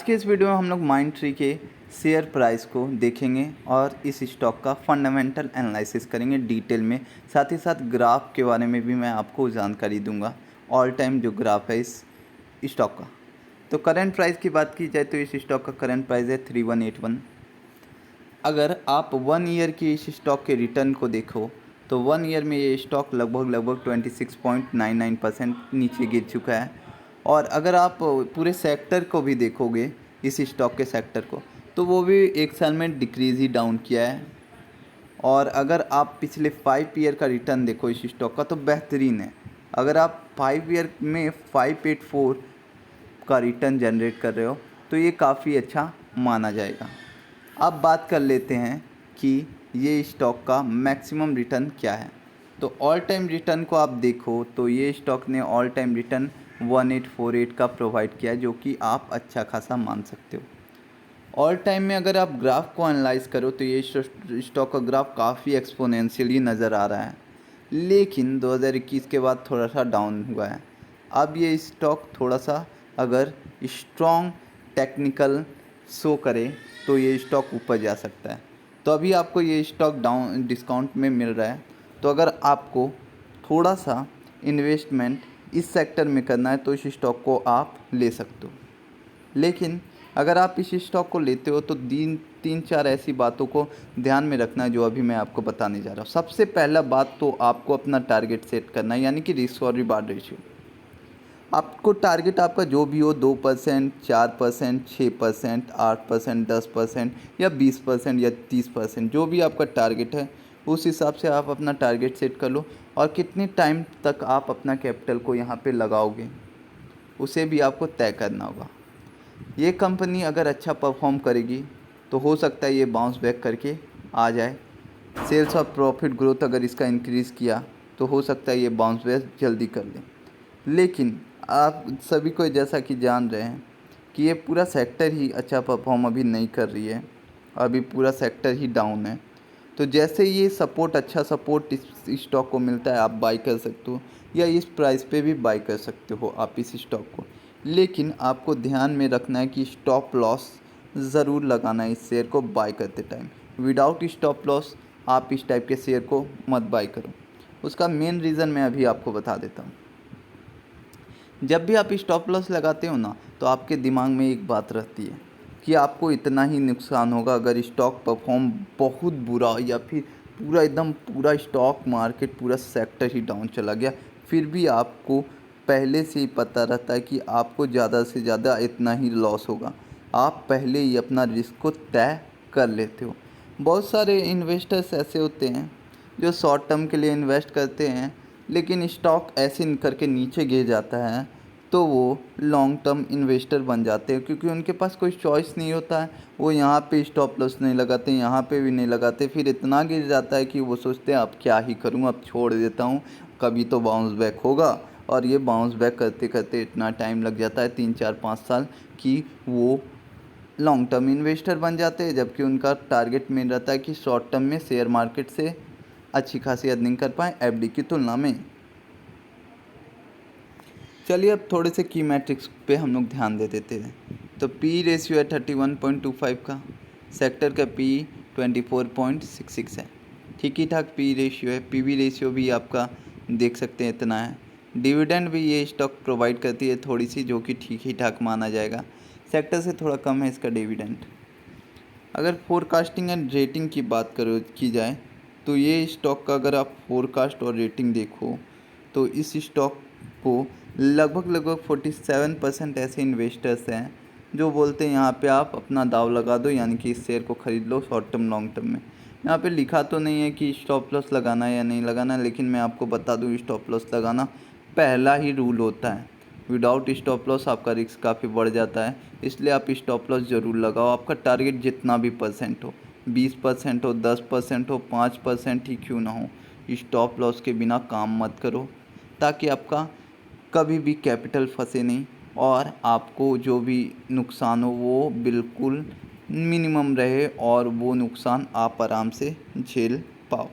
आज के इस वीडियो में हम लोग माइंडट्री के शेयर प्राइस को देखेंगे और इस स्टॉक का फंडामेंटल एनालिसिस करेंगे डिटेल में। साथ ही साथ ग्राफ के बारे में भी मैं आपको जानकारी दूंगा, ऑल टाइम जो ग्राफ है इस स्टॉक का। तो करंट प्राइस की बात की जाए तो इस स्टॉक का करंट प्राइस है 3181। अगर आप 1 ईयर की इस स्टॉक के रिटर्न को देखो तो 1 ईयर में ये स्टॉक लगभग 26.99% नीचे गिर चुका है। और अगर आप पूरे सेक्टर को भी देखोगे, इस स्टॉक के सेक्टर को, तो वो भी एक साल में डिक्रीज़ ही डाउन किया है। और अगर आप पिछले 5 ईयर का रिटर्न देखो इस स्टॉक का तो बेहतरीन है। अगर आप 5 ईयर में 584 का रिटर्न जनरेट कर रहे हो तो ये काफ़ी अच्छा माना जाएगा। अब बात कर लेते हैं कि ये स्टॉक का मैक्सिमम रिटर्न क्या है। तो ऑल टाइम रिटर्न को आप देखो तो ये स्टॉक ने ऑल टाइम रिटर्न 1848 का प्रोवाइड किया, जो कि आप अच्छा खासा मान सकते हो। ऑल टाइम में अगर आप ग्राफ को एनालाइज करो तो ये स्टॉक का ग्राफ काफ़ी एक्सपोनेंशियली नज़र आ रहा है, लेकिन 2021 के बाद थोड़ा सा डाउन हुआ है। अब ये स्टॉक थोड़ा सा अगर स्ट्रॉन्ग टेक्निकल शो करे तो ये स्टॉक ऊपर जा सकता है। तो अभी आपको ये स्टॉक डाउन डिस्काउंट में मिल रहा है। तो अगर आपको थोड़ा सा इन्वेस्टमेंट इस सेक्टर में करना है तो इस स्टॉक को आप ले सकते हो। लेकिन अगर आप इस स्टॉक को लेते हो तो तीन चार ऐसी बातों को ध्यान में रखना है जो अभी मैं आपको बताने जा रहा हूँ। सबसे पहला बात तो आपको अपना टारगेट सेट करना है, यानी कि रिस्क और रिवार्ड रेशियो। आपको टारगेट आपका जो भी हो, 2%, 4%, 6%, 8%, 10% या 20% या 30%, जो भी आपका टारगेट है उस हिसाब से आप अपना टारगेट सेट कर लो। और कितने टाइम तक आप अपना कैपिटल को यहाँ पे लगाओगे उसे भी आपको तय करना होगा। ये कंपनी अगर अच्छा परफॉर्म करेगी तो हो सकता है ये बाउंस बैक करके आ जाए। सेल्स और प्रॉफिट ग्रोथ अगर इसका इंक्रीज़ किया तो हो सकता है ये बाउंस बैक जल्दी कर ले। लेकिन आप सभी को जैसा कि जान रहे हैं कि ये पूरा सेक्टर ही अच्छा परफॉर्म अभी नहीं कर रही है, अभी पूरा सेक्टर ही डाउन है। तो जैसे ये सपोर्ट, अच्छा सपोर्ट इस स्टॉक को मिलता है, आप बाई कर सकते हो या इस प्राइस पे भी बाई कर सकते हो आप इस स्टॉक को। लेकिन आपको ध्यान में रखना है कि स्टॉप लॉस ज़रूर लगाना है इस शेयर को बाई करते टाइम। विदाउट स्टॉप लॉस आप इस टाइप के शेयर को मत बाई करो। उसका मेन रीज़न मैं अभी आपको बता देता हूँ। जब भी आप स्टॉप लॉस लगाते हो ना तो आपके दिमाग में एक बात रहती है कि आपको इतना ही नुकसान होगा अगर स्टॉक परफॉर्म बहुत बुरा या फिर पूरा स्टॉक मार्केट पूरा सेक्टर ही डाउन चला गया, फिर भी आपको पहले से ही पता रहता है कि आपको ज़्यादा से ज़्यादा इतना ही लॉस होगा। आप पहले ही अपना रिस्क को तय कर लेते हो। बहुत सारे इन्वेस्टर्स ऐसे होते हैं जो शॉर्ट टर्म के लिए इन्वेस्ट करते हैं, लेकिन स्टॉक ऐसे करके नीचे गिर जाता है तो वो लॉन्ग टर्म इन्वेस्टर बन जाते हैं, क्योंकि उनके पास कोई चॉइस नहीं होता है। वो यहाँ पे स्टॉप लॉस नहीं लगाते, यहाँ पे भी नहीं लगाते, फिर इतना गिर जाता है कि वो सोचते हैं अब क्या ही करूँ, अब छोड़ देता हूँ, कभी तो बाउंस बैक होगा। और ये बाउंस बैक करते करते इतना टाइम लग जाता है 3 4 5 साल कि वो लॉन्ग टर्म इन्वेस्टर बन जाते हैं, जबकि उनका टारगेट मेन रहता है कि शॉर्ट टर्म में शेयर मार्केट से अच्छी खासी अर्निंग कर पाएँ एफडी की तुलना में। चलिए अब थोड़े से की मैट्रिक्स पे हम लोग ध्यान दे देते हैं। तो पी रेशियो है 31.25 का, सेक्टर का पी 24.66 है, ठीक ही ठाक पी रेशियो है। पीवी रेशियो भी आपका देख सकते हैं इतना है। डिविडेंड भी ये स्टॉक प्रोवाइड करती है थोड़ी सी, जो कि ठीक ही ठाक माना जाएगा, सेक्टर से थोड़ा कम है इसका डिविडेंड। अगर फोरकास्टिंग एंड रेटिंग की बात की जाए तो ये स्टॉक का अगर आप फोरकास्ट और रेटिंग देखो तो इस स्टॉक को लगभग 47% ऐसे इन्वेस्टर्स हैं जो बोलते हैं यहाँ पे आप अपना दाव लगा दो, यानी कि इस शेयर को ख़रीद लो शॉर्ट टर्म लॉन्ग टर्म में। यहाँ पे लिखा तो नहीं है कि स्टॉप लॉस लगाना है या नहीं लगाना, लेकिन मैं आपको बता दूँ स्टॉप लॉस लगाना पहला ही रूल होता है। विदाउट स्टॉप लॉस आपका रिस्क काफ़ी बढ़ जाता है, इसलिए आप स्टॉप लॉस ज़रूर लगाओ। आपका टारगेट जितना भी परसेंट हो, 20% हो, 10% हो, 5% ही क्यों ना हो, स्टॉप लॉस के बिना काम मत करो, ताकि आपका कभी भी कैपिटल फंसे नहीं और आपको जो भी नुकसान हो वो बिल्कुल मिनिमम रहे और वो नुकसान आप आराम से झेल पाओ।